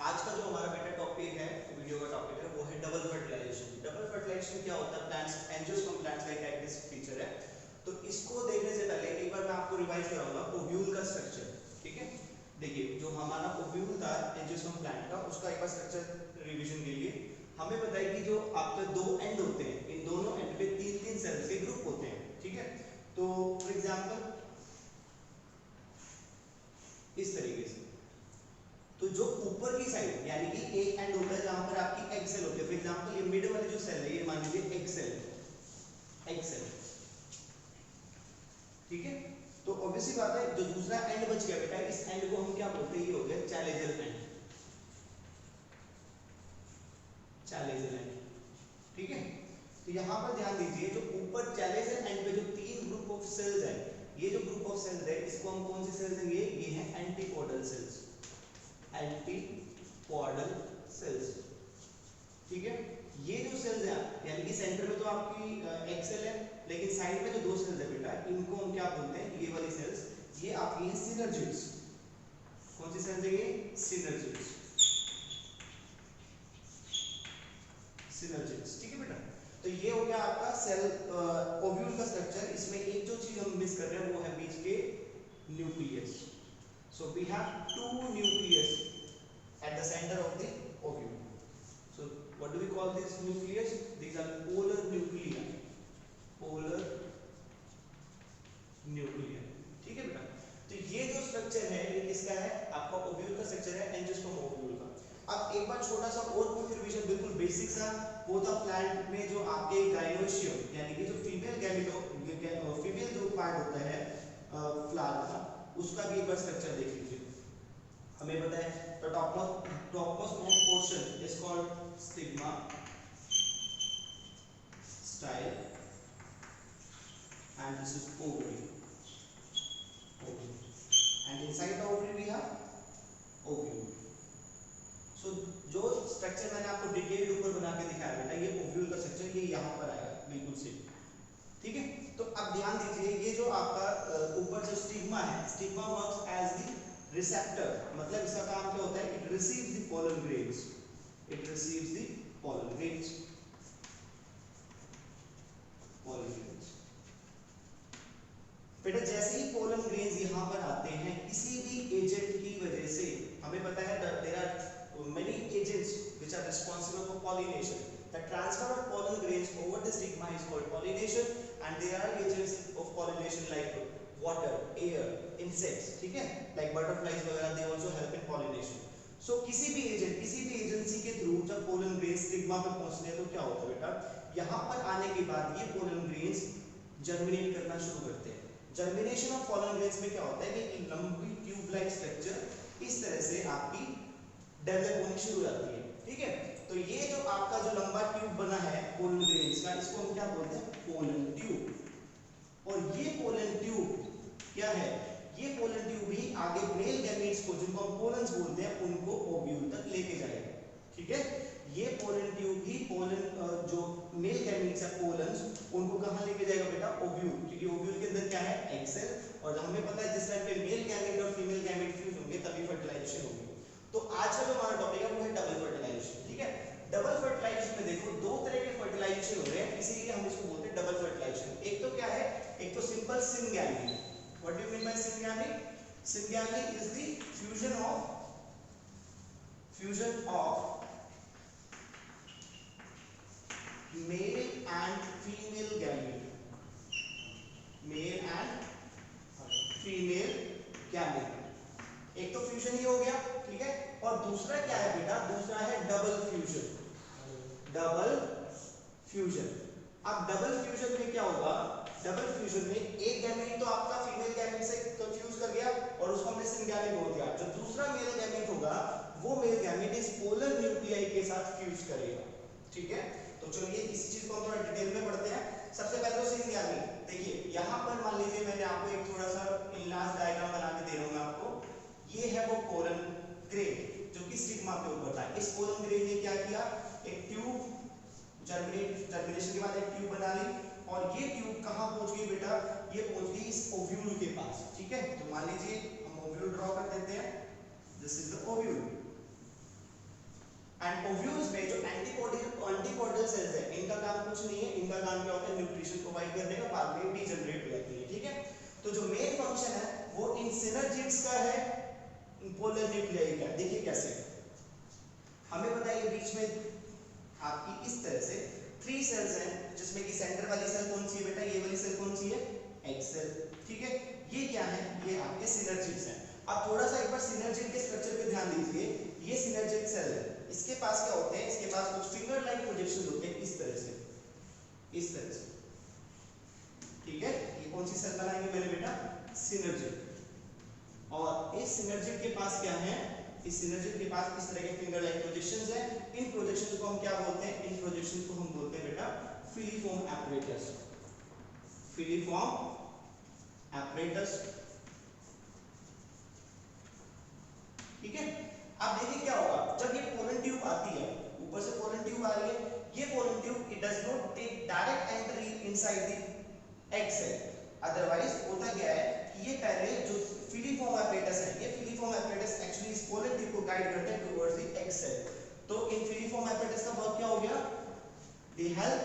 आज का जो हमारा बेटा टॉपिक है, वीडियो का टॉपिक है, वो है डबल फर्टिलाइजेशन। डबल फर्टिलाइजेशन क्या होता है? प्लांट्स, एंजियोस्पर्म प्लांट्स का एक कैरेक्टरिस्टिक फीचर है। तो इसको देखने से पहले एक बार मैं आपको रिवाइज कराऊंगा ओव्यूल का स्ट्रक्चर। ठीक है, देखिए जो हमारा ओव्यूल था एंजियोस्पर्म प्लांट का, उसका एक बार स्ट्रक्चर रिवीजन के लिए हमें बताइए कि जो आपके दो एंड होते हैं, इन दोनों एंड पे तीन तीन सेल्स के ग्रुप होते हैं। ठीक है, तो फॉर एग्जांपल इस तरीके से, तो जो ऊपर की साइड यानी कि एक एंड होता है जहां पर आपकी एग सेल होती है। फॉर एग्जांपल ये मिड वाली जो सेल है, ये मान लीजिए एग सेल, एग सेल। ठीक है, तो ऑब्वियसली बात है जो दूसरा एंड बच गया बेटा, इस एंड को हम क्या बोलते हैं? ये हो गया चैलेंजर एंड, चैलेंजर एंड। ठीक है, तो यहां पर ध्यान दीजिए, जो ऊपर चैलेंजर एंड पे जो तीन ग्रुप ऑफ सेल्स है, ये जो ग्रुप ऑफ सेल्स है इसको हम कौन सी सेल्स देंगे? ये है एंटीपोडल सेल्स, एंटीपोडल सेल्स। ठीक है, ये जो सेल्स हैं यानी कि सेंटर में तो आपकी एक सेल है, लेकिन साइड में जो दो सेल्स है बेटा, इनको हम क्या बोलते हैं? ये वाली सेल्स, ये आपकी हैं सिनर्जिड्स। कौन सी सेल्स है ये? Synergids, synergids. ठीक है बेटा, तो ये हो गया आपका सेल ओव्यूल का स्ट्रक्चर। इसमें एक जो चीज हम मिस कर रहे हैं वो है बीच के nucleus. So we have two nucleus at the center of the ovule. So what do we call this nucleus? These are polar nuclei, polar nuclei. ठीक है बेटा, तो ये जो स्ट्रक्चर है ये किसका है? आपका ओव्यूल का स्ट्रक्चर है, एंजियोस्पर्म ओव्यूल का। अब एक बार छोटा सा और कुछ रिवीजन, बिल्कुल बेसिक सा, वो था प्लांट में जो आपके गाइनोशियम यानी कि जो फीमेल गैमेटो, फीमेल जो पार्ट होता है फ्लावर का, उसका भी एक बार स्ट्रक्चर देख लीजिए। हमें पता है तो topmost portion is called stigma, style, and this is ovary, and inside the ovary we have ovule. So जो स्ट्रक्चर मैंने आपको डिटेल्ड ऊपर बना के दिखाया बेटा, ये ओव्यूल का स्ट्रक्चर ये यहाँ पर आएगा बिल्कुल सेम। ठीक है, तो अब ध्यान दीजिए, ये जो आपका ऊपर जो स्टिग्मा है, stigma works as the receptor, मतलब इसका काम क्या होता है? It receives the pollen grains, it receives the pollen grains, pollen grains. बेटा जैसे ही पोलन ग्रेन्स यहाँ पर आते हैं, किसी भी एजेंट की वजह से, हमें पता है there are many agents which are responsible for pollination. The transfer of pollen grains over the stigma is called pollination, and there are agents of pollination like water, air, insects. ठीक है, like butterflies वगैरह, they also help in pollination. So किसी भी agent, किसी भी agency के through जब pollen grains stigma पे पहुंचते हैं तो क्या होता है बेटा? यहाँ पर आने के बाद ये पोलन ग्रेन्स जर्मिनेट करना शुरू करते हैं। जर्मिनेशन ऑफ पोलन ग्रेन्स में क्या होता है कि लंबी ट्यूब लाइक स्ट्रक्चर इस तरह से आपकी डेवलप होनी शुरू हो जाती है। ठीक है, तो ये जो आपका जो लंबा ट्यूब बना है पोलन ग्रेन्स का, इसको हम क्या बोलते हैं? Pollen tube. और ये पोलन ट्यूब क्या है? ये पोलन ट्यूब ही आगे मेल गैमेट्स को, जिनको हम पोलन्स बोलते हैं, उनको ओव्यूल तक लेके जाएगा। ठीक है, ये पोलन ट्यूब ही पोलन जो मेल गैमेट्स है पोलन्स, उनको कहां लेके जाएगा बेटा? ओव्यूल। क्योंकि ओव्यूल के अंदर क्या है? एग सेल, और हमें पता है जिस टाइम पे मेल गैमेट और फीमेल गैमेट फ्यूज होंगे तभी फर्टिलाइजेशन होगी। तो आज का जो हमारा टॉपिक है वो है डबल फर्टिलाइजेशन। ठीक है, डबल फर्टिलाइजेशन में देखो दो तरह के फर्टिलाइजेशन हो रहे हैं, इसीलिए हम इसको बोलते हैं डबल फर्टिलाइजेशन। एक तो क्या है? एक तो simple syngamy. What do you mean by syngamy? Syngamy is the fusion of male and female gamete, male and female gamete. एक तो फ्यूजन ही हो गया, ठीक है, और दूसरा क्या है बेटा? दूसरा है डबल फ्यूजन, डबल फ्यूजन। अब डबल फ्यूजन में क्या होगा? डबल फ्यूजन में एक गैमेट तो आपका फीमेल गैमेट से कंफ्यूज कर गया और उसको हमने सिनगैमी बोल दिया। जो दूसरा मेल गैमेट होगा वो मेल गैमेट इस पोलर न्यूक्लियाई के साथ फ्यूज करेगा। ठीक है, तो चलिए इस चीज को हम थोड़ा डिटेल में पढ़ते हैं। सबसे पहले तो सिनगैमी देखिए, यहां पर मान लीजिए मैंने आपको एक थोड़ा सा इनलाज डायग्राम बना के दे रहा हूं आपको। ये है वो पोलन ग्रेन जो कि स्टिग्मा के ऊपर था। इस पोलन ग्रेन ने क्या किया? एक ट्यूब जर्मिनेशन के बाद एक ट्यूब बना ली, और ये ट्यूब कहां पहुंच गई बेटा? ये पहुंच गई इस ओव्यूल के पास। ठीक है, तो मान लीजिए हम ओव्यूल ड्रॉ कर देते हैं, this is the ovule. And ovules में जो एंटीपोडियल सेल्स है, इनका काम कुछ नहीं है, इनका काम क्या होता है, न्यूट्रिशन प्रोवाइड करने का, बाद में डीजनरेट हो जाती है, ठीक है। तो जो मेन फंक्शन है वो इन सिनर्जिड्स का है, पोलर न्यूक्लियाई का। देखिए कैसे, हमें पता है ये बीच में आपकी इस तरह से 3 सेल्स हैं, जिसमें कि सेंटर वाली सेल कौन सी है बेटा, ये वाली सेल कौन सी है, एग सेल, ठीक है। ये क्या है, ये आपके सिनर्जिड्स हैं। अब थोड़ा सा एक बार सिनर्जिड के स्ट्रक्चर पे ध्यान दीजिए, ये सिनर्जिड सेल है, इसके पास क्या होते हैं, इसके पास कुछ फिंगर लाइक प्रोजेक्शन होते हैं, इस तरह से, इस तरह से, ठीक है। ये कौन सी सेल बनाएंगे मेरे बेटा, सिनर्जिड। और इस सिनर्जिड के पास क्या है, इस सिनर्जिड के पास इस तरह के फिंगर लाइक प्रोजेक्शंस हैं। इन प्रोजेक्शंस को हम क्या बोलते हैं, इन प्रोजेक्शंस को हम बोलते हैं बेटा फिलीफॉर्म एपरेटस, फिलीफॉर्म एपरेटस, ठीक है। अब देखिए क्या होगा, जब ये पोलन ट्यूब आती है, ऊपर से पोलन ट्यूब आ रही है, ये pollen tube it does not take direct entry inside the egg cell, otherwise होता क्या है कि ये पहले जो फिलीफॉर्म एपरेटस है, ये फिलीफॉर्म एपरेटस एक्चुअली इस पोलन ट्यूब को गाइड करते हैं टुवर्ड्स द एग सेल। तो इन फिलीफॉर्म एपरेटस का वर्क क्या हो गया, they help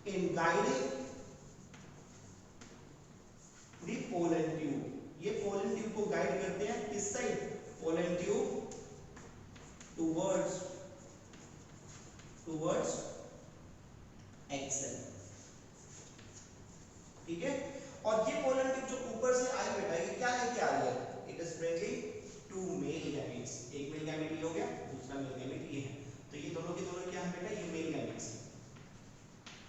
in guiding the pollen tube, ये पोलन ट्यूब को गाइड करते हैं किस side, pollen tube towards egg cell, ठीक है। और ये पोलन ट्यूब जो ऊपर से आई बेटा, ये क्या लेके आ रही है, it is bringing 2 male gametes, एक मेल गैमेट ये हो गया, दूसरा मेल गैमेट ये है, तो ये दोनों के दोनों क्या है बेटा, ये मेल गैमेट्स,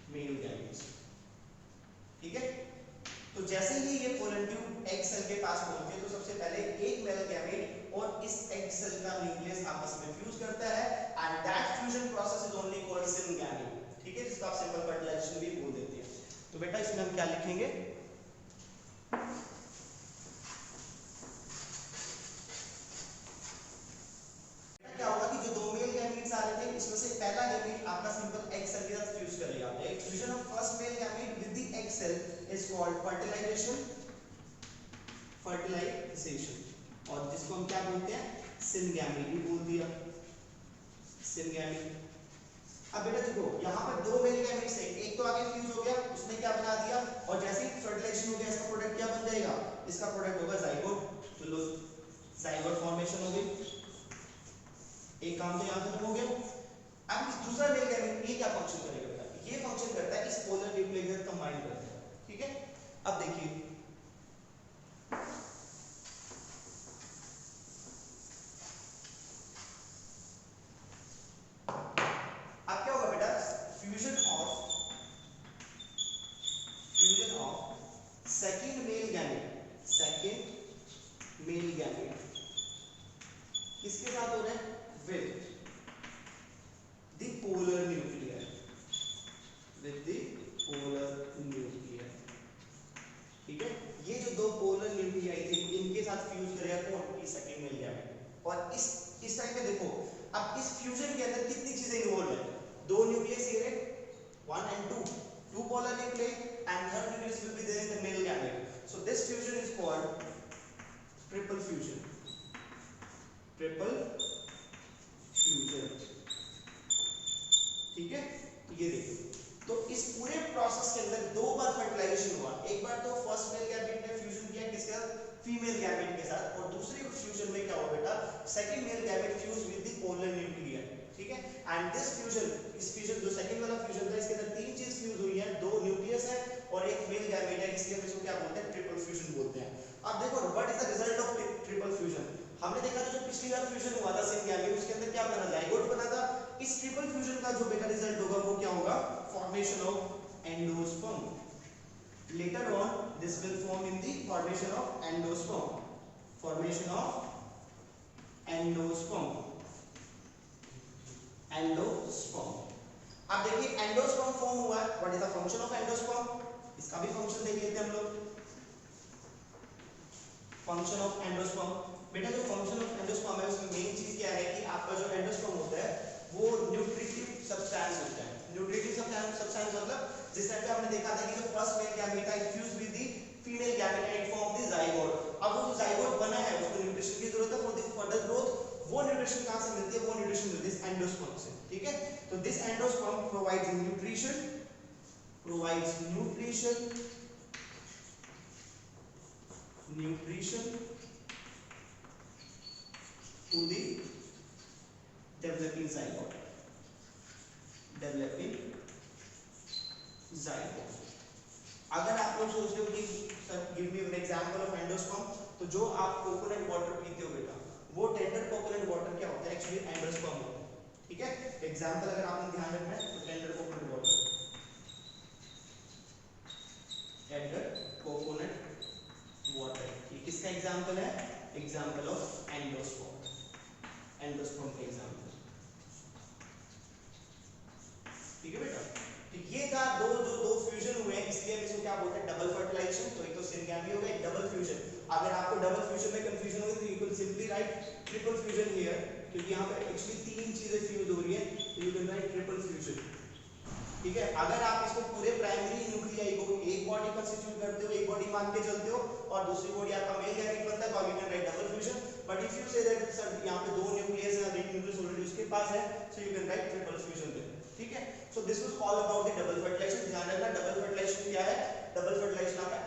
मेल गैमेट्स, ठीक है। तो जैसे ही ये पोलन ट्यूब एग सेल के पास पहुंचती है, तो सबसे पहले एक मेल गैमेट और इस एग सेल का न्यूक्लियस आपस में फ्यूज करता है, and that fusion process is only called syngamy, ठीक है, जिसको आप सिंपल फर्टिलाइजेशन भी बोल देते हैं। तो बेटा इसमें हम क्या लिखेंगे, क्या होगा कि जो 2 मेल गैमेट्स आ रहे थे, इसमें से पहला गैमेट आपका सिंपल एग सेल के साथ फ्यूज करेगा। एक fusion of first male gamete with the egg cell is called fertilization, और जिसको हम क्या बोलते हैं, सिनगैमेट भी बोल दिया, सिनगैमेट। अब बेटा देखो यहाँ पर 2 मेल गैमेट्स है, एक तो आगे फ्यूज हो गया, उसने क्या बना दिया, और जैसे ही फर्टिलाइजेशन हो गया, इसका प्रोडक्ट क्या बन जाएगा, इसका प्रोडक्ट होगा जाइगोट, तो लो जाइगोट फॉर्मेशन हो गई, एक काम तो यहाँ खत्म हो गया। अब इस दूसरा मेल गैमेट ये क्या फंक्शन करेगा बेटा, ये फंक्शन करता है इस पोलर न्यूक्लियर को कंबाइन करता है, ठीक है। अब देखिए अब क्या होगा बेटा, fusion of second male gamete किसके साथ हो रहा है, विद द पोलर न्यूक्लियर, ठीक है। ये जो 2 पोलर न्यूक्लियाई थे, इनके साथ फ्यूज करेगा कौन, ये सेकंड मेल गैमेट। और इस टाइम पे देखो, अब इस फ्यूजन के अंदर कितनी चीजें इन्वॉल्व है, 2 nucleus here 1 and 2 polar nuclei, and third nucleus will be there in the male gamete. So this fusion is called triple fusion, ठीक है। ये देखो, तो इस पूरे प्रोसेस के अंदर 2 बार फर्टिलाइजेशन हुआ, एक बार तो फर्स्ट मेल गैमेट ने फ्यूजन किया किसके साथ, फीमेल गैमेट के साथ, और दूसरे फ्यूजन में क्या हुआ बेटा, second male gamete fuse with the polar nuclear, ठीक है। एंड दिस फ्यूजन, इस फ्यूजन जो सेकंड वाला फ्यूजन था, इसके अंदर 3 चीज फ्यूज हुई है, 2 न्यूक्लियस है और एक मेल गैमेट है, इसलिए हम इसको क्या बोलते हैं, ट्रिपल फ्यूजन बोलते हैं। अब देखो what is the result of triple fusion, हमने देखा था जो पिछली बार फ्यूजन हुआ था सेम गैमेट, उसके अंदर क्या बना, जाइगोट बना था। इस ट्रिपल फ्यूजन का जो बेटा रिजल्ट होगा वो क्या होगा, formation of endosperm. Later on this will form in the formation of endosperm, formation of endosperm, endosperm। अब देखिए एंडोस्पर्म फॉर्म हुआ है, what is the function of endosperm, इसका भी फंक्शन देख लेते हैं हम लोग। फंक्शन ऑफ एंडोस्पर्म, बेटा जो फंक्शन ऑफ एंडोस्पर्म है उसमें मेन चीज क्या है कि आपका जो एंडोस्पर्म होता है वो न्यूट्रिटिव सब्सटेंस होता है। न्यूट्रिटिव सब्सटेंस मतलब जिस टाइप पे हमने देखा था कि जो फर्स्ट मेल गैमेट है fuse with the female gamete and it form the zygote. अब वो जो जाइगोट बना है उसको न्यूट्रिशन की जरूरत है फॉर द फर्दर ग्रोथ, वो न्यूट्रिशन न्यूट्रिशन कहां से मिलती है? वो न्यूट्रिशन मिलती है एंडोस्पर्म से, ठीक है। तो this endosperm provides nutrition to the developing zygote. अगर आप लोग सोचते हो कि sir give me an example of endosperm, तो जो आप कोकोनट वाटर पीते हो बेटा, वो टेंडर कोकोनट वाटर क्या होता है? एक्चुअली एंडोस्पर्म होता है, ठीक है। एग्जांपल अगर आपने ध्यान रखना है तो टेंडर कोकोनट वाटर, ये किसका एग्जांपल है? एग्जांपल ऑफ एंडोस्पर्म का एग्जांपल, ठीक है बेटा। तो ये था दो फ्यूजन हुए हैं, इसलिए हम इसको क्या बोलते हैं? Double fertilization. तो एक तो सिंगैमी हो गया, एक डबल फ्यूजन। अगर आपको डबल फ्यूजन में कंफ्यूजन हो तो you can simply write triple fusion here, क्योंकि यहाँ पे एक्चुअली तीन चीजें फ्यूज हो रही है, तो you can write triple fusion, ठीक है। अगर आप इसको पूरे प्राइमरी न्यूक्लियाई को एक बॉडी कंस्टिट्यूट करते हो, एक बॉडी मान के चलते हो, और दूसरी बॉडी आपका मेल गैमेट बनता है, तो you can right double fusion. But if you say that sir यहाँ पे दो न्यूक्लियस है, एक न्यूक्लियस ऑलरेडी उसके पास है, so you can write triple fusion there, ठीक है। So this was all about the double fertilization. ध्यान रखना डबल फर्टिलाइजेशन क्या है? डबल फर्टिलाइजेशन आपका